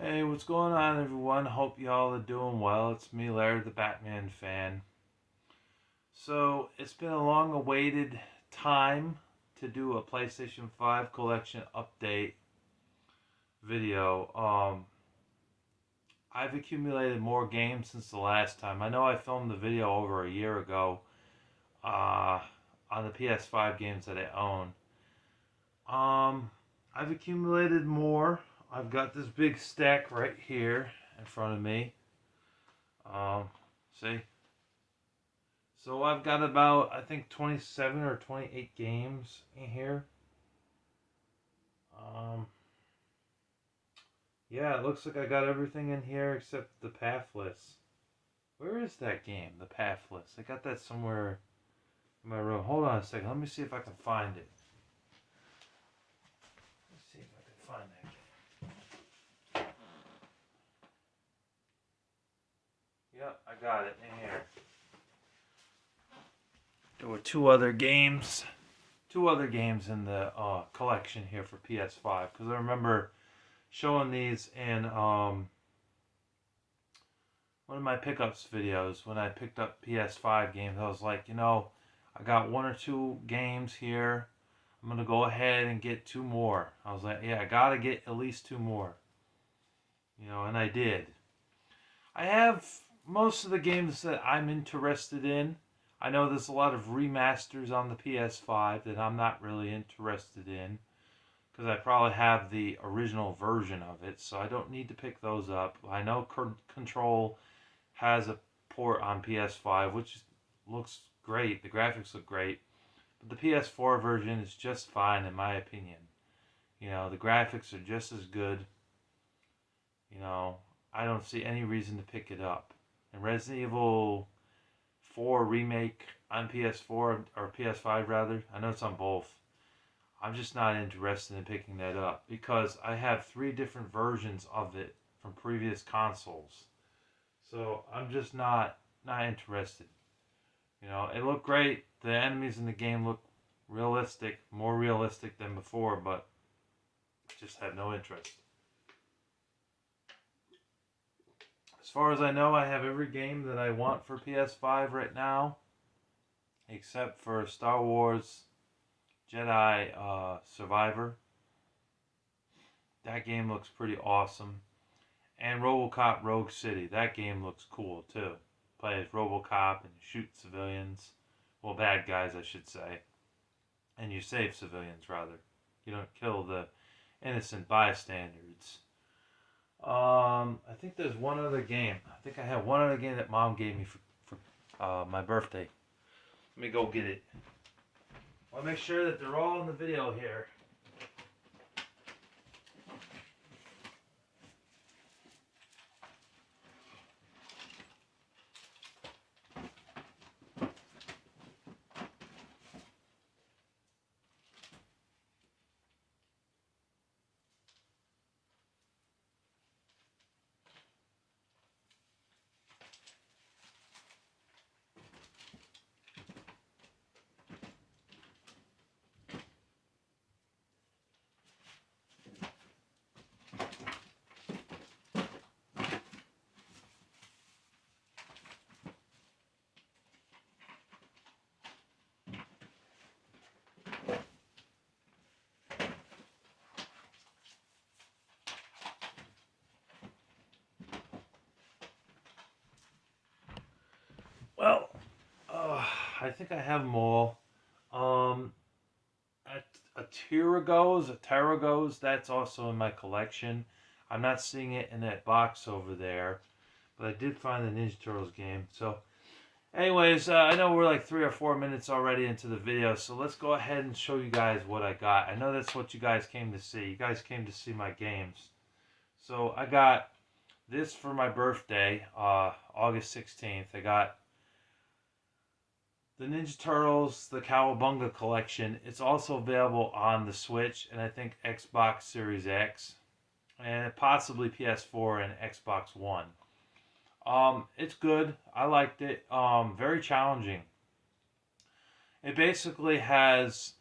Hey, what's going on, everyone? Hope y'all are doing well. It's me, Larry, the Batman fan. So, it's been a long awaited time to do a PlayStation 5 collection update video. I've accumulated more games since the last time. I know I filmed the video over a year ago uh, on the PS5 games that I own. Um, I've accumulated more. I've got this big stack right here in front of me. Um, See? So I've got about, I think, 27 or 28 games in here. Um, yeah, it looks like I got everything in here except the Pathless. Where is that game, the Pathless? I got that somewhere in my room. Hold on a second. Let me see if I can find it. Let's see if I can find that game. Yep, I got it in here. There were two other games in the collection here for PS5 because I remember showing these in one of my pickups videos when I picked up PS5 games. I was like, I got one or two games here. I'm gonna go ahead and get two more. I was like, yeah, I gotta get at least two more. And I did. I have most of the games that I'm interested in. I know there's a lot of remasters on the PS5 that I'm not really interested in because I probably have the original version of it, so I don't need to pick those up. I know Control has a port on PS5, which looks great. The graphics look great, but the PS4 version is just fine in my opinion. The graphics are just as good. I don't see any reason to pick it up. And Resident Evil 4 Remake on PS4 or PS5 rather, I know it's on both. I'm just not interested in picking that up because I have three different versions of it from previous consoles. So I'm just not interested. It looked great. The enemies in the game look realistic, more realistic than before, but just had no interest. As far as I know, I have every game that I want for PS5 right now, except for Star Wars Jedi Survivor. That game looks pretty awesome. And RoboCop Rogue City. That game looks cool too. Play as RoboCop and shoot civilians. Well, bad guys, I should say. And you save civilians, rather. You don't kill the innocent bystanders. I think there's one other game. I think I have one other game that Mom gave me for my birthday. Let me go get it. I'll make sure that they're all in the video here. Well, I think I have them all. Um, a Terragos, that's also in my collection. I'm not seeing it in that box over there, but I did find the Ninja Turtles game. So, anyways, I know we're like 3 or 4 minutes already into the video, so let's go ahead and show you guys what I got. I know that's what you guys came to see. You guys came to see my games. So, I got this for my birthday, August 16th. I got the Ninja Turtles, the Cowabunga collection. It's also available on the Switch and I think Xbox Series X and possibly PS4 and Xbox One. It's good. I liked it. Very challenging. It basically has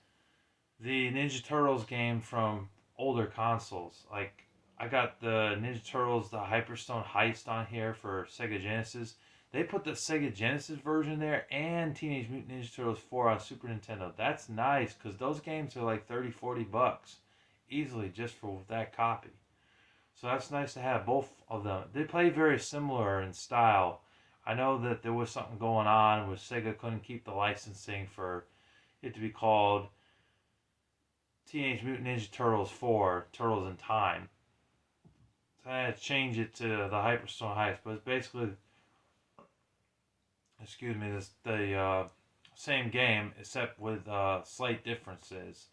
the Ninja Turtles game from older consoles. Like, I got the Ninja Turtles, the Hyperstone Heist on here for Sega Genesis. They put the Sega Genesis version there and Teenage Mutant Ninja Turtles 4 on Super Nintendo. That's nice because those games are like 30, $40 easily just for that copy. So that's nice to have both of them. They play very similar in style. I know that there was something going on where Sega couldn't keep the licensing for it to be called Teenage Mutant Ninja Turtles 4, Turtles in Time. So I had to change it to the Hyperstone Heist, but it's basically, the same game except with slight differences.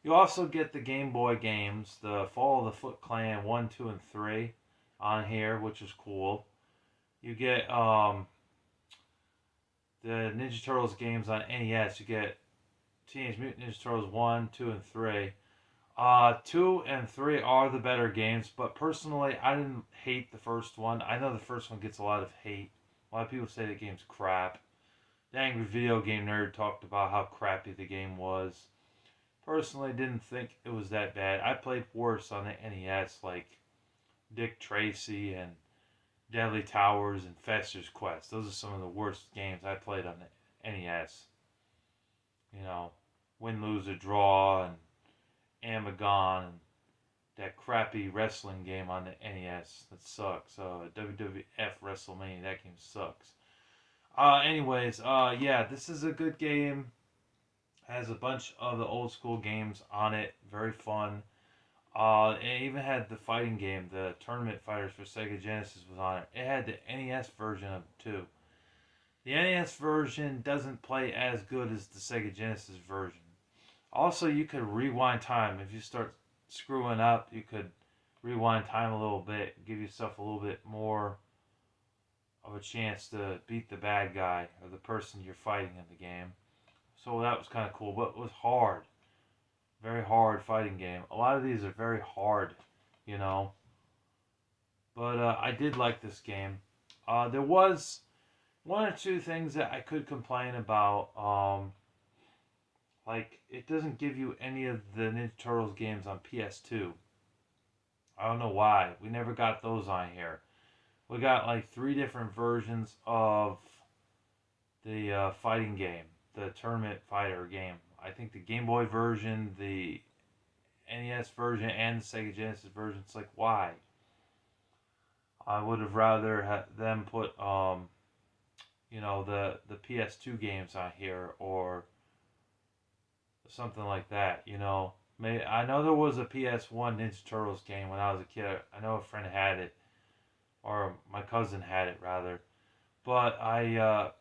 You also get the Game Boy games, the Fall of the Foot Clan 1, 2, and 3 on here, which is cool. You get the Ninja Turtles games on NES. You get Teenage Mutant Ninja Turtles 1, 2, and 3. 2 and 3 are the better games, but personally, I didn't hate the first one. I know the first one gets a lot of hate. A lot of people say the game's crap. The Angry Video Game Nerd talked about how crappy the game was. Personally, didn't think it was that bad. I played worse on the NES, like Dick Tracy and Deadly Towers and Fester's Quest. Those are some of the worst games I played on the NES. You know, Win, Lose, or Draw, and Amagon, and that crappy wrestling game on the NES that sucks. WWF WrestleMania, that game sucks. Yeah, this is a good game. Has a bunch of the old school games on it. Very fun. It even had the fighting game, the Tournament Fighters for Sega Genesis was on it. It had the NES version of it too. The NES version doesn't play as good as the Sega Genesis version. Also, you could rewind time. If you start screwing up, you could rewind time a little bit, give yourself a little bit more of a chance to beat the bad guy or the person you're fighting in the game. So that was kind of cool, but it was hard. Very hard fighting game. A lot of these are very hard, you know. But I did like this game. There was one or two things that I could complain about. Like, it doesn't give you any of the Ninja Turtles games on PS2. I don't know why. We never got those on here. We got like 3 different versions of the fighting game, the Tournament Fighter game. I think the Game Boy version, the NES version, and the Sega Genesis version. It's like, why? I would have rather had them put, the PS2 games on here or something like that. Maybe, I know there was a PS1 Ninja Turtles game when I was a kid. I know a friend had it, or my cousin had it rather, but I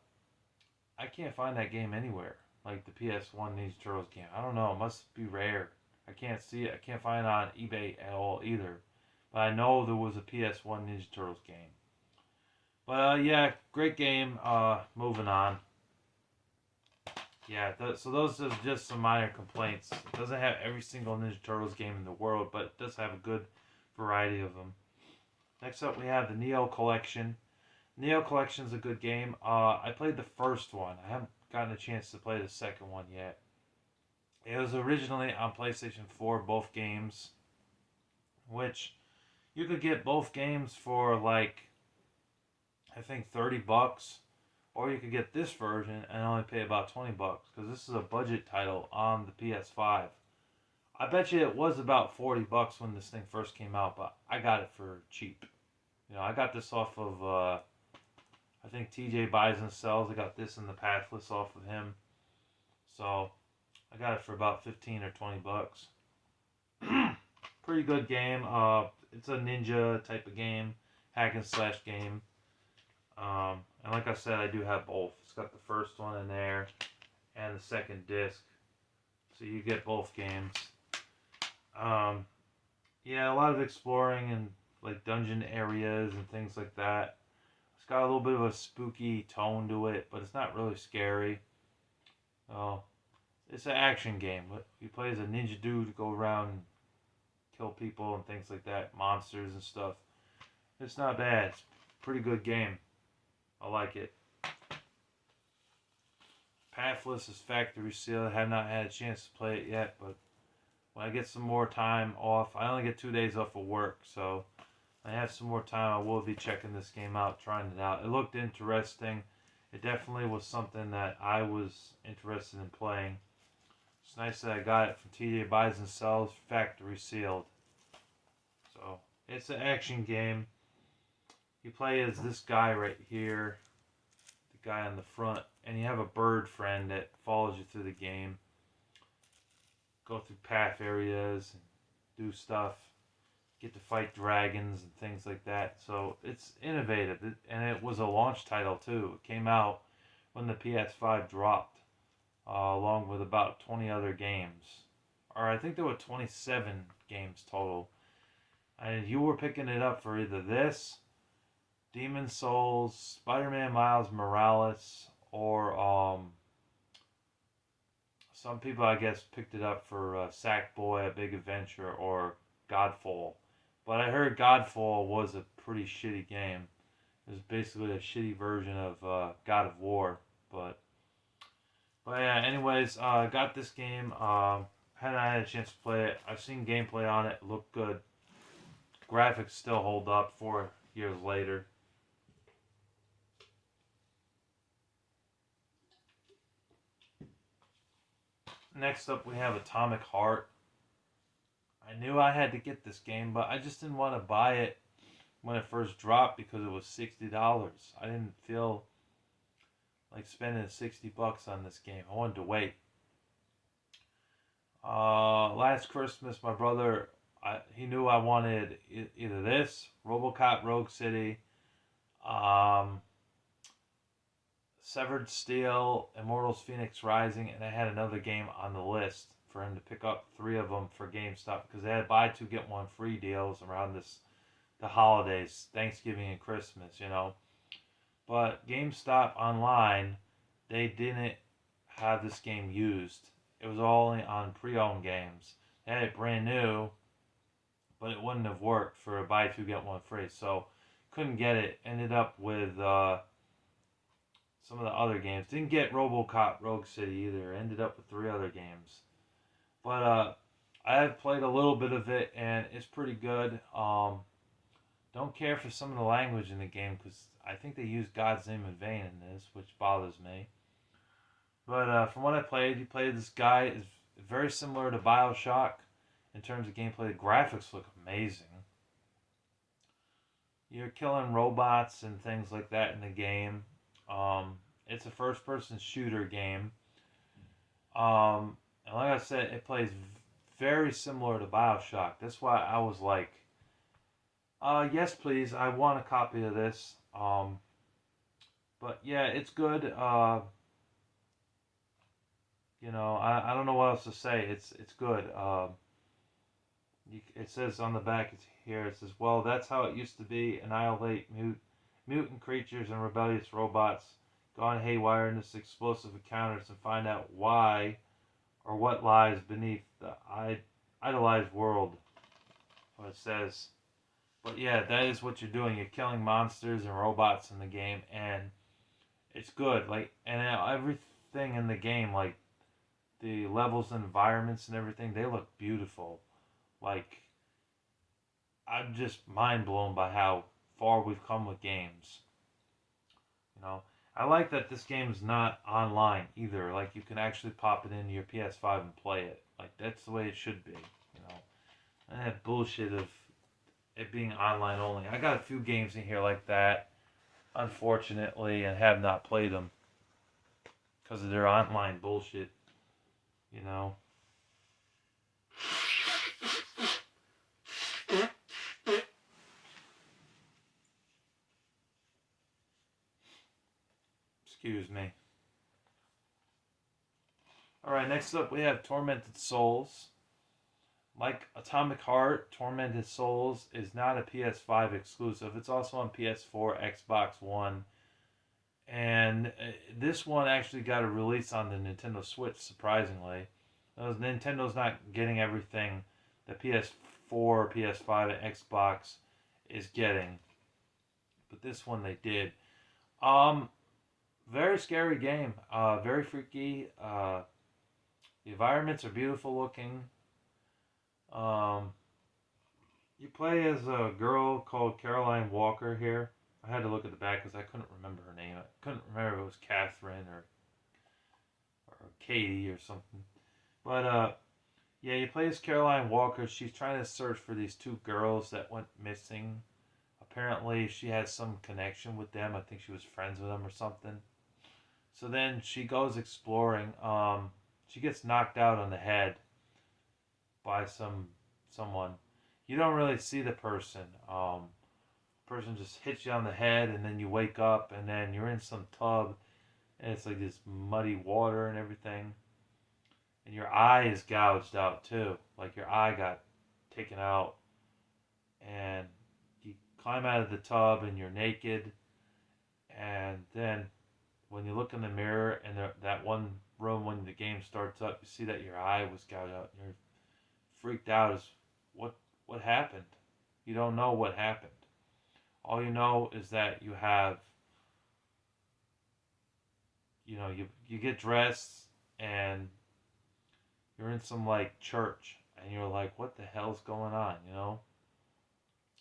can't find that game anywhere. Like the PS1 Ninja Turtles game. I don't know. It must be rare. I can't see it. I can't find it on eBay at all either. But I know there was a PS1 Ninja Turtles game. But yeah, great game. Moving on. Yeah, so those are just some minor complaints. It doesn't have every single Ninja Turtles game in the world, but it does have a good variety of them. Next up, we have the Neo Collection. Neo Collection is a good game. I played the first one. I haven't gotten a chance to play the second one yet. It was originally on PlayStation 4, both games, which you could get both games for like, I think $30, or you could get this version and only pay about $20 because this is a budget title on the PS5. I bet you it was about $40 when this thing first came out, but I got it for cheap. I got this off of I think TJ Buys and Sells. I got this in the pathless off of him. So I got it for about 15 or $20. Pretty good game. It's a ninja type of game, hack and slash game. And like I said, I do have both. It's got the first one in there and the second disc. So you get both games. Yeah, a lot of exploring and like dungeon areas and things like that. It's got a little bit of a spooky tone to it, but it's not really scary. It's an action game. You play as a ninja dude to go around and kill people and things like that, monsters and stuff. It's not bad. It's a pretty good game. I like it. Pathless is factory sealed. I have not had a chance to play it yet, but when I get some more time off, I only get 2 days off of work, so I have some more time. I will be checking this game out, trying it out. It looked interesting. It definitely was something that I was interested in playing. It's nice that I got it from TJ Buys and Sells, factory sealed. So it's an action game. You play as this guy right here, the guy on the front, and you have a bird friend that follows you through the game. Go through path areas and do stuff. Get to fight dragons and things like that. So it's innovative, and it was a launch title too. It came out when the PS5 dropped, along with about 20 other games. Or I think there were 27 games total. And you were picking it up for either this, Demon Souls, Spider-Man Miles Morales, or some people I guess picked it up for Sackboy: A Big Adventure or Godfall. But I heard Godfall was a pretty shitty game. It was basically a shitty version of God of War. But yeah, anyways, got this game. Hadn't had a chance to play it. I've seen gameplay on it. It looked good. Graphics still hold up 4 years later. Next up, we have Atomic Heart. I knew I had to get this game, but I just didn't want to buy it when it first dropped because it was $60. I didn't feel like spending $60 on this game. I wanted to wait. Last Christmas, my brother, he knew I wanted either this, RoboCop Rogue City, Severed Steel, Immortals Phoenix Rising, and I had another game on the list for him to pick up 3 of them for GameStop because they had buy 2 get 1 free deals around the holidays, Thanksgiving and Christmas, you know. But GameStop online, they didn't have this game used. It was all on pre-owned games. They had it brand new, but it wouldn't have worked for a buy 2 get 1 free. So couldn't get it. Ended up with some of the other games. Didn't get RoboCop Rogue City either. Ended up with 3 other games. But I have played a little bit of it, and it's pretty good. Don't care for some of the language in the game because I think they use God's name in vain in this, which bothers me. But from what I played, you played this guy is very similar to BioShock in terms of gameplay. The graphics look amazing. You're killing robots and things like that in the game. It's a first-person shooter game. And like I said, it plays very similar to BioShock. That's why I was like, yes, please, I want a copy of this. But yeah, it's good. I don't know what else to say. It's good. It says on the back here, it says, well, that's how it used to be. Annihilate mutant creatures and rebellious robots gone haywire in this explosive encounters and find out why or what lies beneath the idolized world. What it says. But yeah, that is what you're doing. You're killing monsters and robots in the game, and it's good. And everything in the game, like the levels and environments and everything, they look beautiful. I'm just mind blown by how far we've come with games. I like that this game's not online either. You can actually pop it into your PS5 and play it. That's the way it should be. And that bullshit of it being online only. I got a few games in here like that, unfortunately, and have not played them because of their online bullshit. Excuse me. Alright, next up we have Tormented Souls. Like Atomic Heart, Tormented Souls is not a PS5 exclusive. It's also on PS4, Xbox One. And this one actually got a release on the Nintendo Switch, surprisingly. Nintendo's not getting everything the PS4, PS5, and Xbox is getting. But this one they did. Very scary game. Very freaky. The environments are beautiful looking. Um, you play as a girl called Caroline Walker here. I had to look at the back because I couldn't remember her name. I couldn't remember if it was Catherine or Katie or something. But yeah, you play as Caroline Walker. She's trying to search for these two girls that went missing. Apparently, she has some connection with them. I think she was friends with them or something. So then she goes exploring. She gets knocked out on the head by someone. You don't really see the person. Person just hits you on the head, and then you wake up, and then you're in some tub, and it's like this muddy water and everything. And your eye is gouged out too. Like your eye got taken out, and you climb out of the tub, and you're naked. And then when you look in the mirror, and that one room when the game starts up, you see that your eye was gouged out, and you're freaked out as what happened. You don't know what happened. All you know is that you have, you get dressed and you're in some like church, and you're like, what the hell's going on?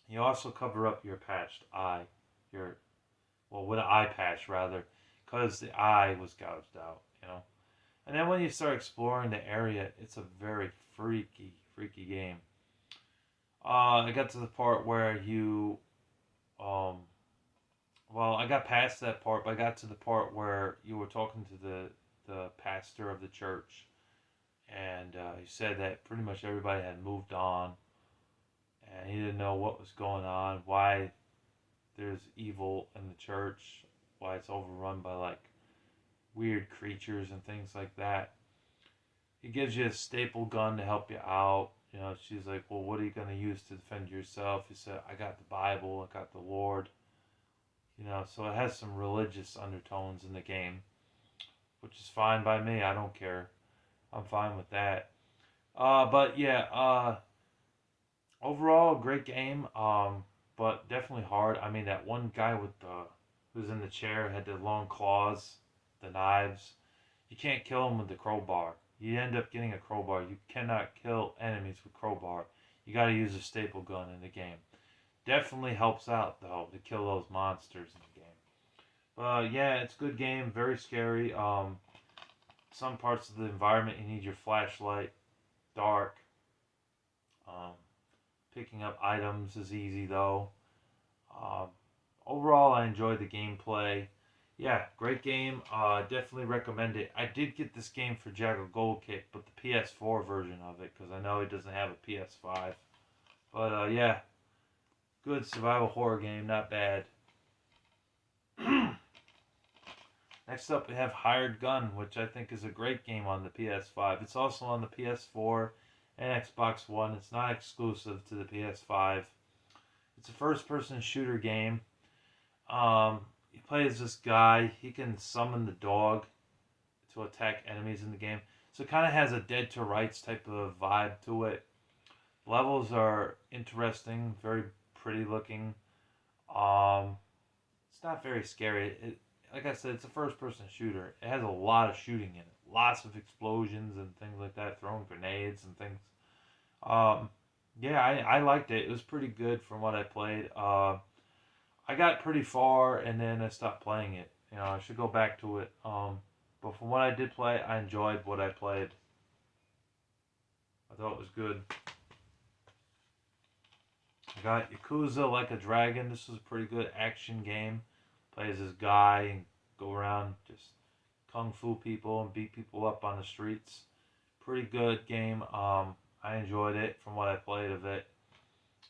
You also cover up your patched eye, your with an eye patch rather, because the eye was gouged out. And then when you start exploring the area, it's a very freaky game. I got to the part where I got past that part, but I got to the part where you were talking to the pastor of the church, and he said that pretty much everybody had moved on, and he didn't know what was going on, why there's evil in the church, why it's overrun by like weird creatures and things like that. He gives you a staple gun to help you out. She's like, well, what are you going to use to defend yourself? He said, I got the Bible, I got the Lord. So it has some religious undertones in the game, which is fine by me. I don't care. I'm fine with that. But yeah, overall, great game. But definitely hard. I mean, that one guy who's in the chair had the long claws, the knives. You can't kill him with the crowbar. You end up getting a crowbar. You cannot kill enemies with crowbar. You got to use a staple gun in the game. Definitely helps out though to kill those monsters in the game. But yeah, it's a good game. Very scary. Some parts of the environment you need your flashlight. Dark. Um, Picking up items is easy though. Um, Overall, I enjoyed the gameplay. Yeah, great game. Definitely recommend it. I did get this game for Jack of Gold Kick, but the PS4 version of it, because I know it doesn't have a PS5. But yeah, good survival horror game, not bad. Next up, we have Hired Gun, which I think is a great game on the PS5. It's also on the PS4 and Xbox One. It's not exclusive to the PS5. It's a first-person shooter game. You play as this guy. He can summon the dog to attack enemies in the game. So it kind of has a Dead to Rights type of vibe to it. Levels are interesting, very pretty looking. It's not very scary. Like I said, it's a first-person shooter. It has a lot of shooting in it. Lots of explosions and things like that, throwing grenades and things. Yeah, I liked it. It was pretty good from what I played. I got pretty far and then I stopped playing it. I should go back to it. But from what I did play, I enjoyed what I played. I thought it was good. I got Yakuza Like a Dragon. This was a pretty good action game. Play as this guy and go around just kung fu people and beat people up on the streets. Pretty good game. I enjoyed it from what I played of it.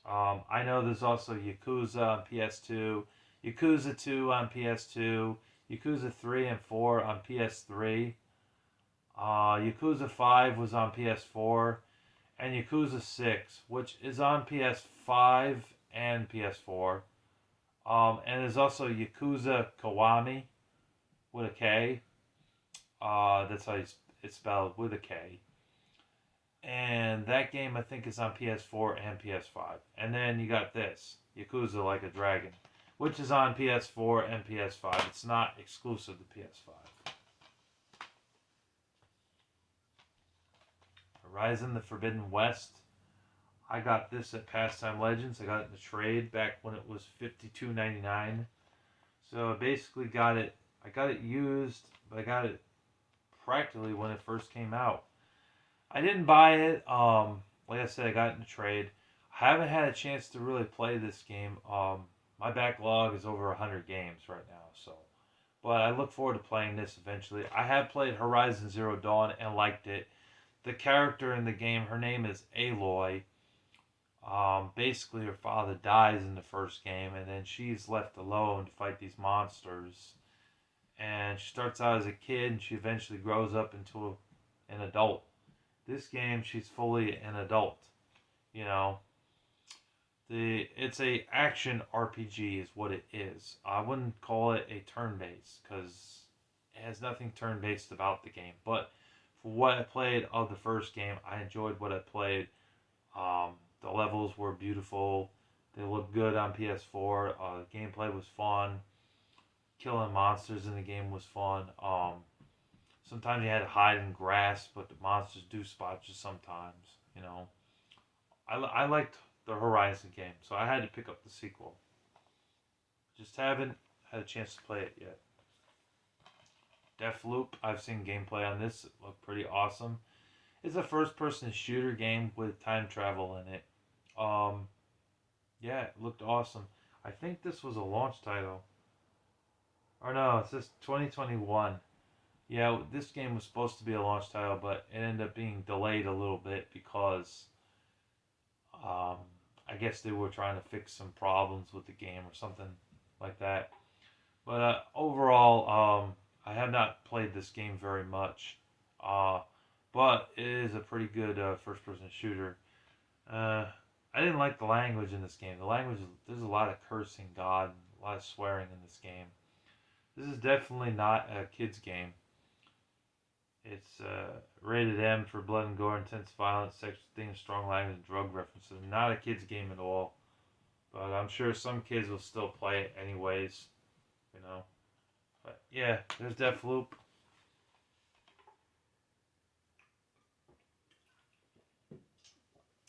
I know there's also Yakuza on PS2, Yakuza 2 on PS2, Yakuza 3 and 4 on PS3, Yakuza 5 was on PS4, and Yakuza 6, which is on PS5 and PS4. And there's also Yakuza Kiwami with a K. That's how it's spelled, with a K. And that game, I think, is on PS4 and PS5. And then you got this, Yakuza Like a Dragon, which is on PS4 and PS5. It's not exclusive to PS5. Horizon the Forbidden West. I got this at Pastime Legends. I got it in the trade back when it was $52.99. So I basically got it. I got it used, but I got it practically when it first came out. I didn't buy it. Like I said, I got it in the trade. I haven't had a chance to really play this game. My backlog is over 100 games right now, so. But I look forward to playing this eventually. I have played Horizon Zero Dawn and liked it. The character in the game, her name is Aloy. Basically, her father dies in the first game, and then she's left alone to fight these monsters. And she starts out as a kid, and she eventually grows up into an adult. This game, she's fully an adult. You know, it's a action RPG is what it is. I wouldn't call it a turn based because it has nothing turn based about the game. But for what I played of the first game, I enjoyed what I played. The levels were beautiful. They looked good on PS4. The gameplay was fun. Killing monsters in the game was fun. Sometimes you had to hide in grass, but the monsters do spot you sometimes. You know, I liked the Horizon game, so I had to pick up the sequel. Just haven't had a chance to play it yet. Deathloop, I've seen gameplay on this. It looked pretty awesome. It's a first-person shooter game with time travel in it. Yeah, it looked awesome. I think this was a launch title. Or no, it says 2021. Yeah, this game was supposed to be a launch title, but it ended up being delayed a little bit because I guess they were trying to fix some problems with the game or something like that. But overall, I have not played this game very much. But it is a pretty good first-person shooter. I didn't like the language in this game. The language, there's a lot of cursing God, a lot of swearing in this game. This is definitely not a kid's game. It's rated M for blood and gore, intense violence, sexual themes, strong language, and drug references. Not a kid's game at all. But I'm sure some kids will still play it anyways. You know. But yeah, there's Deathloop.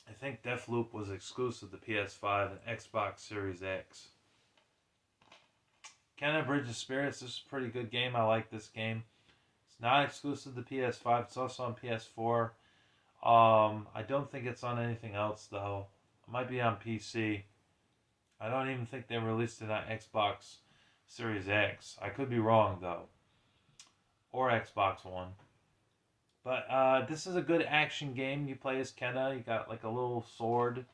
I think Deathloop was exclusive to PS5 and Xbox Series X. Kenna Bridge of Spirits, this is a pretty good game. I like this game. It's not exclusive to PS5. It's also on PS4. I don't think it's on anything else though. It might be on PC. I don't even think they released it on Xbox Series X. I could be wrong though. Or Xbox One. But this is a good action game. You play as Kenna. You got like a little sword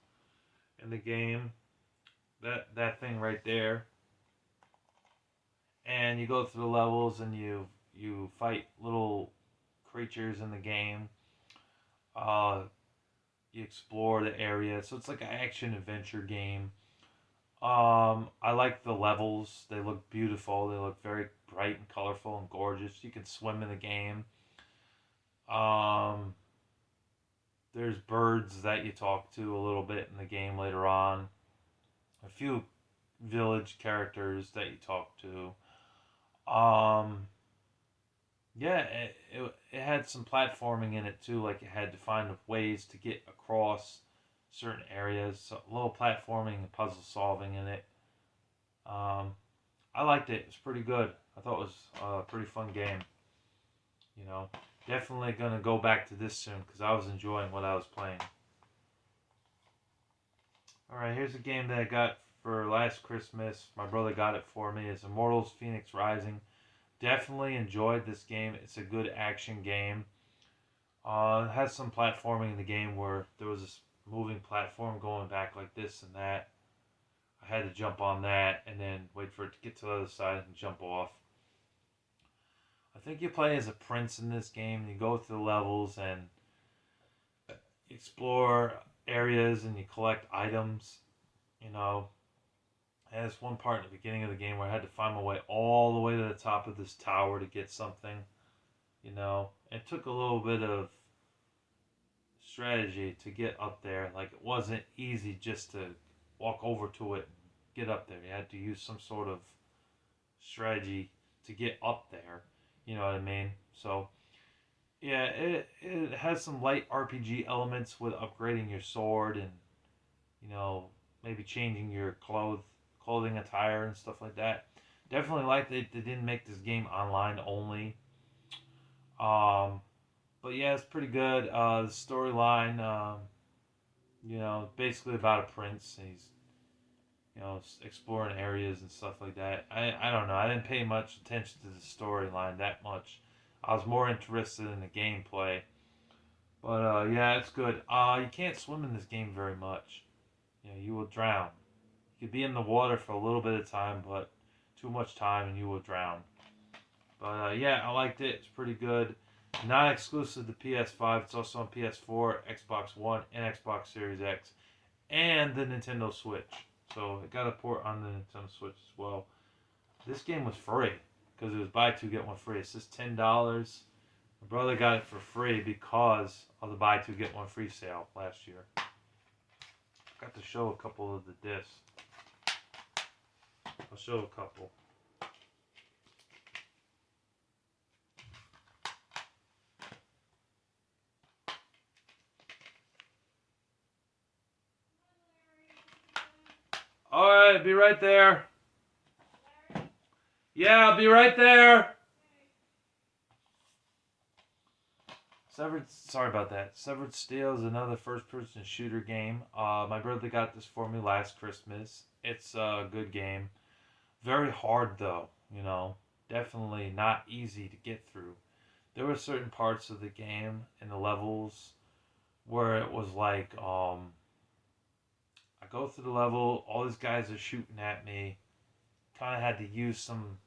in the game. That thing right there. And you go through the levels and you fight little creatures in the game. Uh, you explore the area, so it's like an action adventure game. I like the levels. They look beautiful. They look very bright and colorful and gorgeous. You can swim in the game. Um, there's birds that you talk to a little bit in the game later on. A few village characters that you talk to. Yeah, it had some platforming in it too. Like it had to find ways to get across certain areas. So a little platforming and puzzle solving in it. Um, I liked it. It was pretty good. I thought it was a pretty fun game. You know, definitely gonna go back to this soon because I was enjoying what I was playing. All right, here's a game that I got for last Christmas. My brother got it for me. It's Immortals: Phoenix Rising. Definitely enjoyed this game. It's a good action game. It has some platforming in the game where there was this moving platform going back like this and that. I had to jump on that and then wait for it to get to the other side and jump off. I think you play as a prince in this game. You go through the levels and explore areas and you collect items. You know, there's one part in the beginning of the game where I had to find my way all the way to the top of this tower to get something. You know, it took a little bit of strategy to get up there. Like, it wasn't easy just to walk over to it and get up there. You had to use some sort of strategy to get up there. You know what I mean? So, yeah, it has some light RPG elements with upgrading your sword and you know, maybe changing your clothing attire and stuff like that. Definitely like they didn't make this game online only. Um, but yeah, it's pretty good. The storyline, basically about a prince. And he's exploring areas and stuff like that. I don't know. I didn't pay much attention to the storyline that much. I was more interested in the gameplay. But yeah, it's good. You can't swim in this game very much. You will drown. You could be in the water for a little bit of time, but too much time and you will drown. But yeah, I liked it. It's pretty good. Not exclusive to PS5. It's also on PS4, Xbox One, and Xbox Series X, and the Nintendo Switch. So it got a port on the Nintendo Switch as well. This game was free because it was buy two get one free. It says $10. My brother got it for free because of the buy two get one free sale last year. Got to show a couple of the discs. I'll show a couple. Alright, be right there. Yeah, I'll be right there. Sorry about that. Severed Steel is another first-person shooter game. My brother got this for me last Christmas. It's a good game. Very hard though, Definitely not easy to get through. There were certain parts of the game and the levels where it was like, I go through the level, all these guys are shooting at me. Kind of had to use some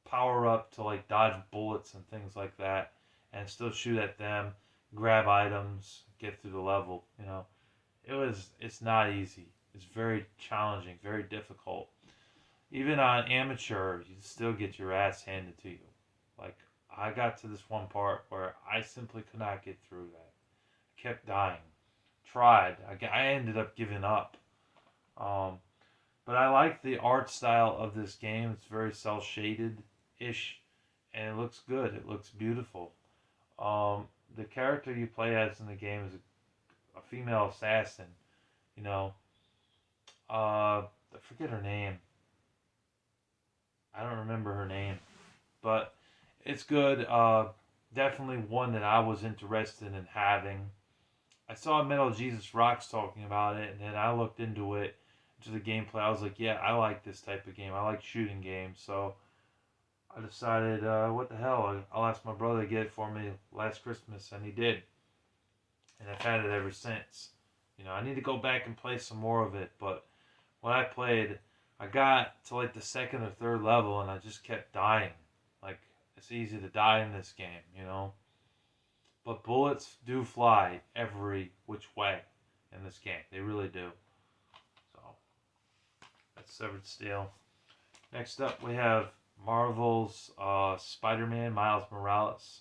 power up to like dodge bullets and things like that, and still shoot at them, grab items, get through the level. It's not easy. It's very challenging, very difficult. Even on amateur, you still get your ass handed to you. Like, I got to this one part where I simply could not get through that. I kept dying. Tried. I ended up giving up. But I like the art style of this game. It's very cel-shaded-ish, and it looks good. It looks beautiful. The character you play as in the game is a female assassin. I forget her name. I don't remember her name, but it's good. Definitely one that I was interested in having. I saw Metal Jesus Rocks talking about it, and then I looked into the gameplay. I was like, yeah, I like this type of game. I like shooting games, so I decided, what the hell? I'll ask my brother to get it for me last Christmas, and he did. And I've had it ever since. I need to go back and play some more of it, but when I played, I got to like the second or third level, and I just kept dying. Like, it's easy to die in this game, But bullets do fly every which way in this game. They really do. So, that's Severed Steel. Next up, we have Marvel's Spider-Man, Miles Morales.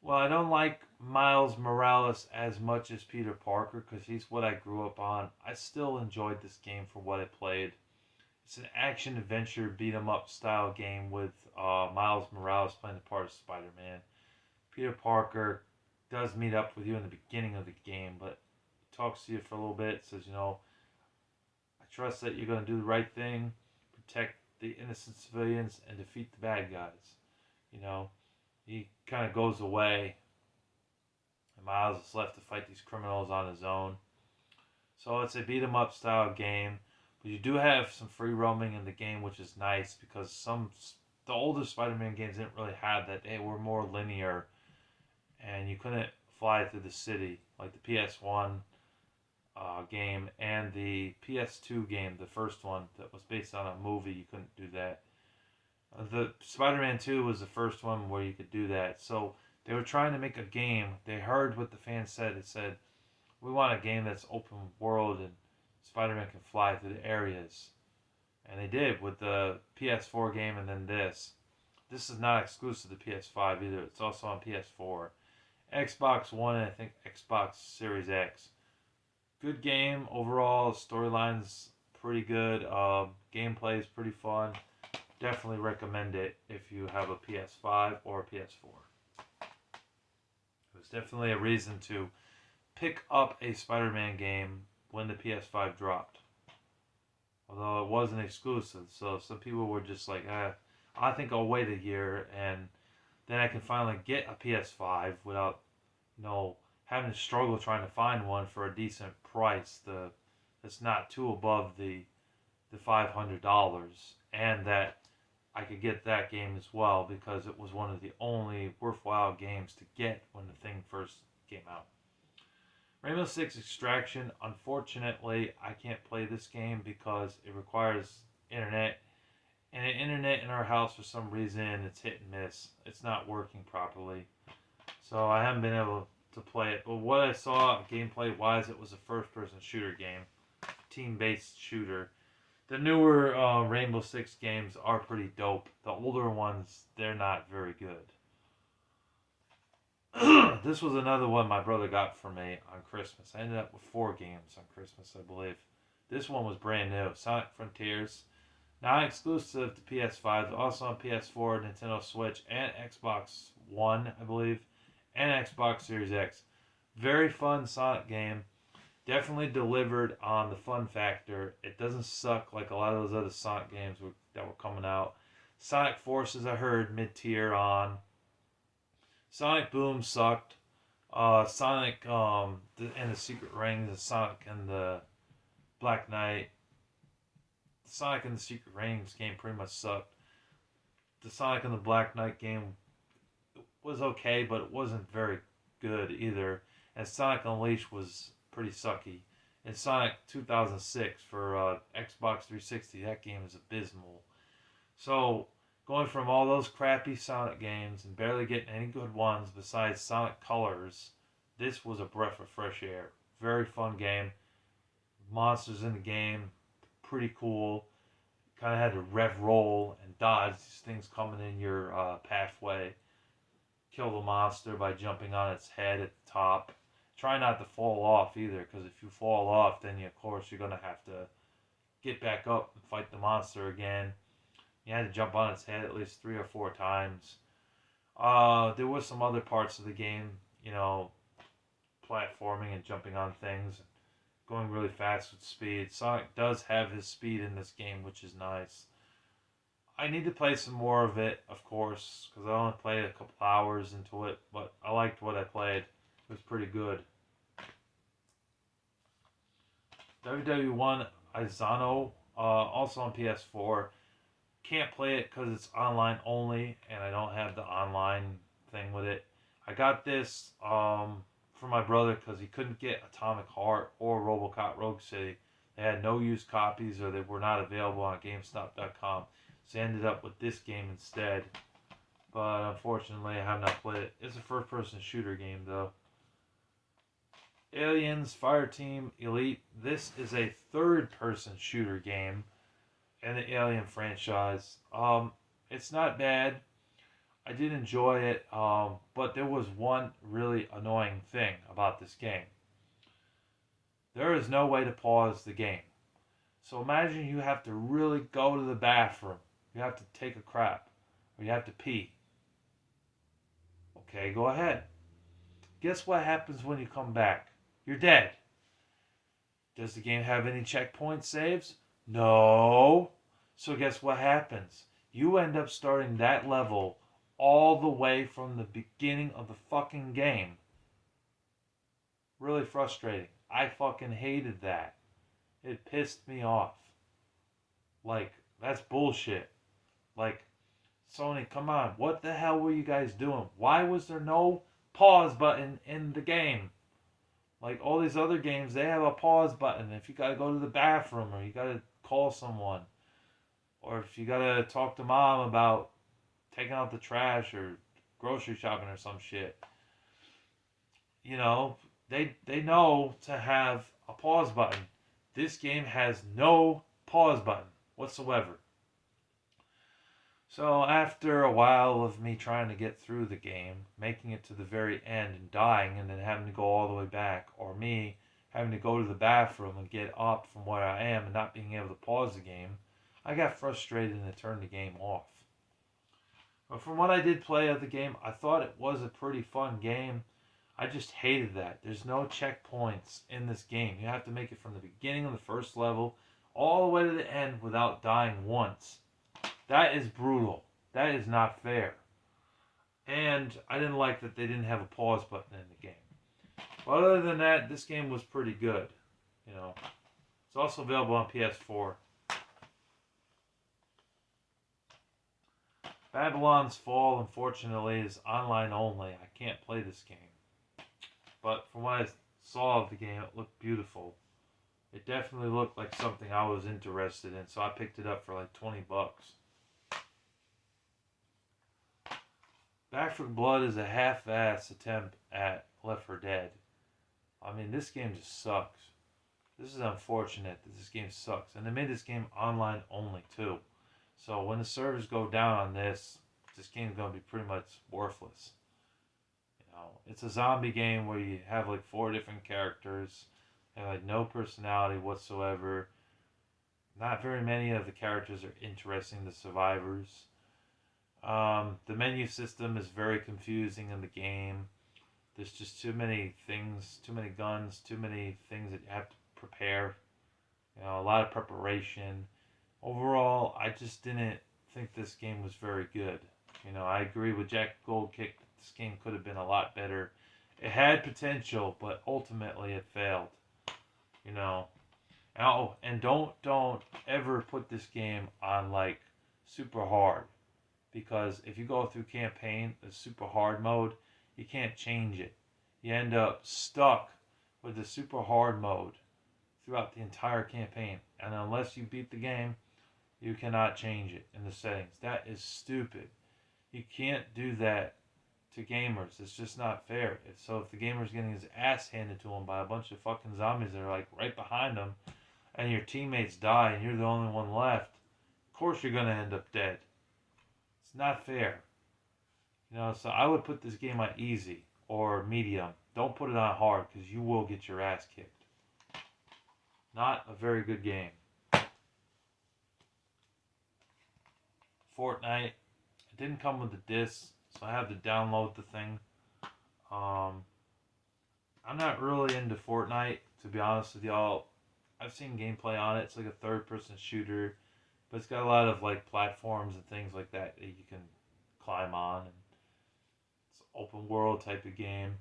Well, I don't like Miles Morales as much as Peter Parker because he's what I grew up on. I still enjoyed this game for what it played. It's an action-adventure beat-em-up style game with Miles Morales playing the part of Spider-Man. Peter Parker does meet up with you in the beginning of the game, but he talks to you for a little bit, says, I trust that you're going to do the right thing, protect the innocent civilians, and defeat the bad guys. He kind of goes away, and Miles is left to fight these criminals on his own. So it's a beat-em-up style game, but you do have some free roaming in the game, which is nice because the older Spider-Man games didn't really have that. They were more linear, and you couldn't fly through the city like the PS1 game and the PS2 game, the first one that was based on a movie. You couldn't do that. The Spider-Man 2 was the first one where you could do that. So they were trying to make a game. They heard what the fans said. It said, we want a game that's open world and Spider-Man can fly through the areas. And they did with the PS4 game and then this. This is not exclusive to PS5 either. It's also on PS4. Xbox One and I think Xbox Series X. Good game overall. Storyline's pretty good. Gameplay is pretty fun. Definitely recommend it if you have a PS5 or a PS4. It was definitely a reason to pick up a Spider-Man game when the PS5 dropped. Although it wasn't exclusive, so some people were just like, I think I'll wait a year and then I can finally get a PS5 without, having to struggle trying to find one for a decent price. That's not too above the $500, and that I could get that game as well because it was one of the only worthwhile games to get when the thing first came out. Rainbow Six Extraction, unfortunately, I can't play this game because it requires internet. And the internet in our house, for some reason, it's hit and miss. It's not working properly. So I haven't been able to play it. But what I saw gameplay-wise, it was a first-person shooter game. Team-based shooter. The newer Rainbow Six games are pretty dope. The older ones, they're not very good. This was another one my brother got for me on Christmas. I ended up with 4 games on Christmas, I believe. This one was brand new. Sonic Frontiers. Not exclusive to PS5, also on PS4, Nintendo Switch, and Xbox One, I believe, and Xbox Series X. Very fun Sonic game. Definitely delivered on the fun factor. It doesn't suck like a lot of those other Sonic games that were coming out. Sonic Forces, I heard, mid-tier on. Sonic Boom sucked. Sonic and the Secret Rings, and Sonic and the Black Knight. Sonic and the Secret Rings game pretty much sucked. The Sonic and the Black Knight game was okay, but it wasn't very good either. And Sonic Unleashed was pretty sucky. And Sonic 2006 for Xbox 360, that game is abysmal. So, going from all those crappy Sonic games and barely getting any good ones besides Sonic Colors, this was a breath of fresh air. Very fun game. Monsters in the game, pretty cool. Kind of had to rev roll and dodge these things coming in your pathway. Kill the monster by jumping on its head at the top. Try not to fall off either, because if you fall off, then of course you're going to have to get back up and fight the monster again. You had to jump on its head at least 3 or 4 times. There was some other parts of the game, platforming and jumping on things, going really fast with speed. Sonic does have his speed in this game, which is nice. I need to play some more of it, of course, because I only played a couple hours into it, but I liked what I played. It was pretty good. WW1 Izano, also on PS4. Can't play it because it's online only, and I don't have the online thing with it. I got this for my brother because he couldn't get Atomic Heart or RoboCop Rogue City. They had no used copies, or they were not available on GameStop.com. So I ended up with this game instead. But unfortunately, I have not played it. It's a first-person shooter game, though. Aliens Fireteam Elite. This is a third-person shooter game in the Alien franchise. It's not bad. I did enjoy it, but there was one really annoying thing about this game. There is no way to pause the game. So imagine you have to really go to the bathroom. You have to take a crap, or you have to pee. Okay, go ahead. Guess what happens when you come back? You're dead. Does the game have any checkpoint saves? No. So guess what happens? You end up starting that level all the way from the beginning of the fucking game. Really frustrating. I fucking hated that. It pissed me off. Like, that's bullshit. Like, Sony, come on. What the hell were you guys doing? Why was there no pause button in the game? Like, all these other games, they have a pause button if you gotta go to the bathroom, or you gotta call someone, or if you gotta talk to mom about taking out the trash or grocery shopping or some shit. They know to have a pause button. This game has no pause button whatsoever. So after a while of me trying to get through the game, making it to the very end and dying, and then having to go all the way back, or me having to go to the bathroom and get up from where I am and not being able to pause the game, I got frustrated and turned the game off. But from what I did play of the game, I thought it was a pretty fun game. I just hated that. There's no checkpoints in this game. You have to make it from the beginning of the first level all the way to the end without dying once. That is brutal. That is not fair. And I didn't like that they didn't have a pause button in the game. But other than that, this game was pretty good. You know, it's also available on PS4. Babylon's Fall, unfortunately, is online only. I can't play this game. But from what I saw of the game, it looked beautiful. It definitely looked like something I was interested in, so I picked it up for like $20. Back 4 Blood is a half-ass attempt at Left 4 Dead. I mean, this game just sucks. This is unfortunate that this game sucks. And they made this game online only, too. So when the servers go down on this game's going to be pretty much worthless. You know, it's a zombie game where you have like 4 different characters and like no personality whatsoever. Not very many of the characters are interesting, the survivors. The menu system is very confusing in the game. There's just too many things, too many guns, too many things that you have to prepare. You know, a lot of preparation. Overall, I just didn't think this game was very good. You know, I agree with Jack Goldkick that this game could have been a lot better. It had potential, but ultimately it failed. You know. Oh, and don't ever put this game on like super hard, because if you go through campaign, the super hard mode, you can't change it. You end up stuck with the super hard mode throughout the entire campaign, and unless you beat the game, you cannot change it in the settings. That is stupid. You can't do that to gamers. It's just not fair. If the gamer's getting his ass handed to him by a bunch of fucking zombies that are like right behind him, and your teammates die and you're the only one left, of course you're gonna end up dead. It's not fair. You know, so I would put this game on easy or medium. Don't put it on hard, because you will get your ass kicked. Not a very good game. Fortnite. It didn't come with the disc, so I had to download the thing. I'm not really into Fortnite, to be honest with y'all. I've seen gameplay on it. It's like a third-person shooter, but it's got a lot of like platforms and things like that that you can climb on. And it's an open world type of game.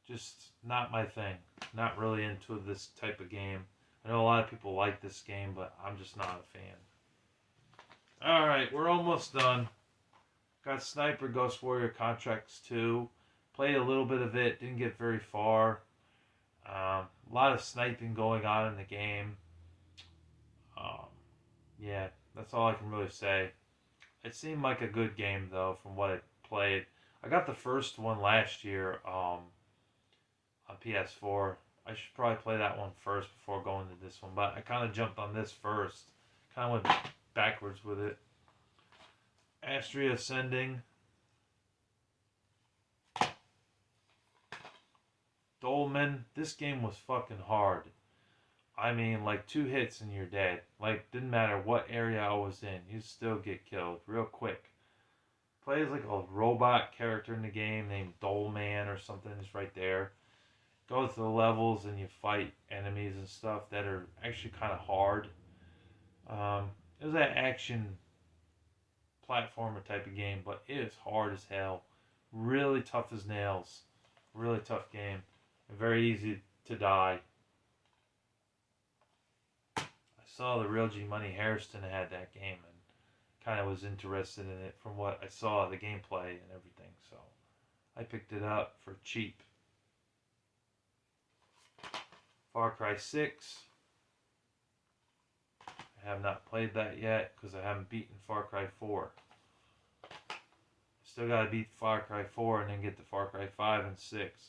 Just not my thing. Not really into this type of game. I know a lot of people like this game, but I'm just not a fan. Alright, we're almost done. Got Sniper Ghost Warrior Contracts 2. Played a little bit of it, didn't get very far. A lot of sniping going on in the game. Yeah, that's all I can really say. It seemed like a good game, though, from what I played. I got the first one last year on PS4. I should probably play that one first before going to this one, but I kind of jumped on this first. Kind of went backwards with it. Astria Ascending. Dolmen. This game was fucking hard. I mean, like 2 hits and you're dead. Like, didn't matter what area I was in, you'd still get killed real quick. Plays like a robot character in the game named Dolman or something. It's right there. Go to the levels and you fight enemies and stuff that are actually kind of hard. It was that action platformer type of game, but it is hard as hell. Really tough as nails. Really tough game. And very easy to die. I saw the Real G Money Harrison had that game and kind of was interested in it from what I saw, the gameplay and everything. So I picked it up for cheap. Far Cry 6. I have not played that yet because I haven't beaten Far Cry 4. Still got to beat Far Cry 4 and then get to Far Cry 5 and 6.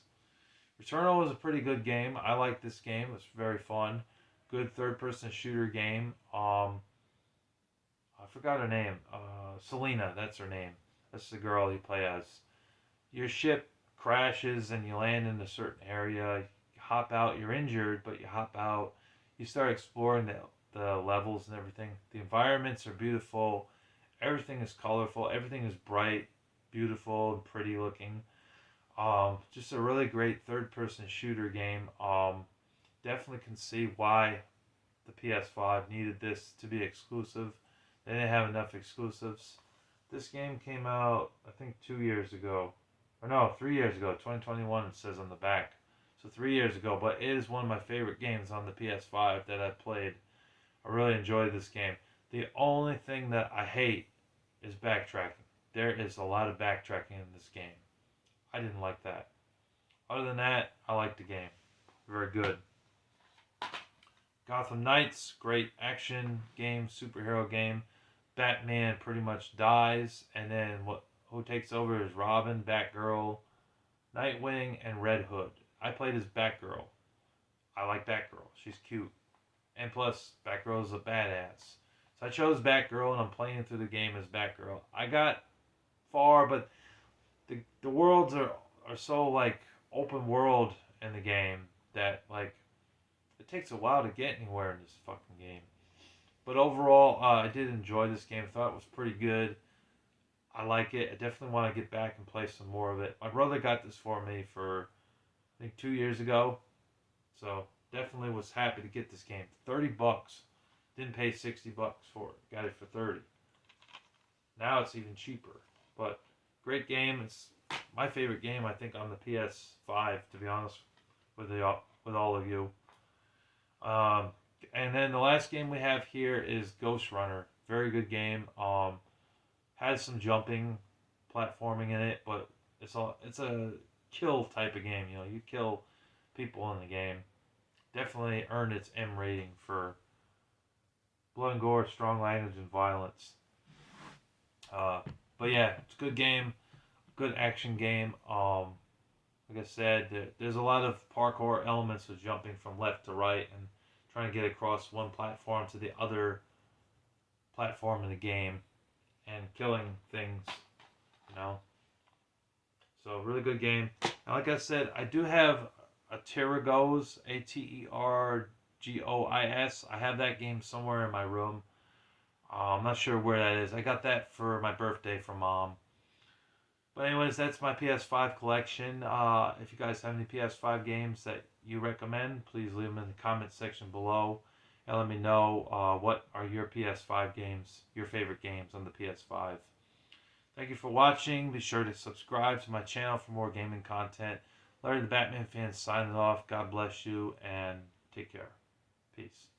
Returnal was a pretty good game. I like this game. It's very fun. Good third-person shooter game. I forgot her name. Selena, that's her name. That's the girl you play as. Your ship crashes and you land in a certain area. You hop out. You're injured, but you hop out. You start exploring the levels and everything. The environments are beautiful. Everything is colorful. Everything is bright, beautiful, and pretty looking. Just a really great third-person shooter game. Definitely can see why the PS5 needed this to be exclusive. They didn't have enough exclusives. This game came out, I think, 2 years ago. Or no, 3 years ago. 2021, it says on the back. So 3 years ago. But it is one of my favorite games on the PS5 that I've played. I really enjoyed this game. The only thing that I hate is backtracking. There is a lot of backtracking in this game. I didn't like that. Other than that, I like the game. Very good. Gotham Knights, great action game, superhero game. Batman pretty much dies, and then who takes over is Robin, Batgirl, Nightwing, and Red Hood. I played as Batgirl. I like Batgirl. She's cute. And plus, Batgirl is a badass. So I chose Batgirl, and I'm playing through the game as Batgirl. I got far, but the worlds are so like open world in the game that like it takes a while to get anywhere in this fucking game. But overall, I did enjoy this game. Thought it was pretty good. I like it. I definitely want to get back and play some more of it. My brother got this for me for I think 2 years ago, so definitely was happy to get this game. $30. Didn't pay $60 for it. Got it for 30. Now it's even cheaper. But great game. It's my favorite game, I think, on the PS5, to be honest with all of you. And then the last game we have here is Ghost Runner. Very good game. Has some jumping, platforming in it, but it's a kill type of game. You know, you kill people in the game. Definitely earned its M rating for blood and gore, strong language, and violence. But yeah, it's a good game, good action game. Like I said, there's a lot of parkour elements of jumping from left to right and trying to get across one platform to the other platform in the game and killing things, you know. So really good game. And like I said, I do have a Terragoes, Atergois. I have that game somewhere in my room. I'm not sure where that is. I got that for my birthday from Mom. But anyways, that's my PS5 collection. If you guys have any PS5 games that you recommend, please leave them in the comment section below. And let me know what are your PS5 games, your favorite games on the PS5. Thank you for watching. Be sure to subscribe to my channel for more gaming content. Larry the Batman fan signing off. God bless you and take care. Peace.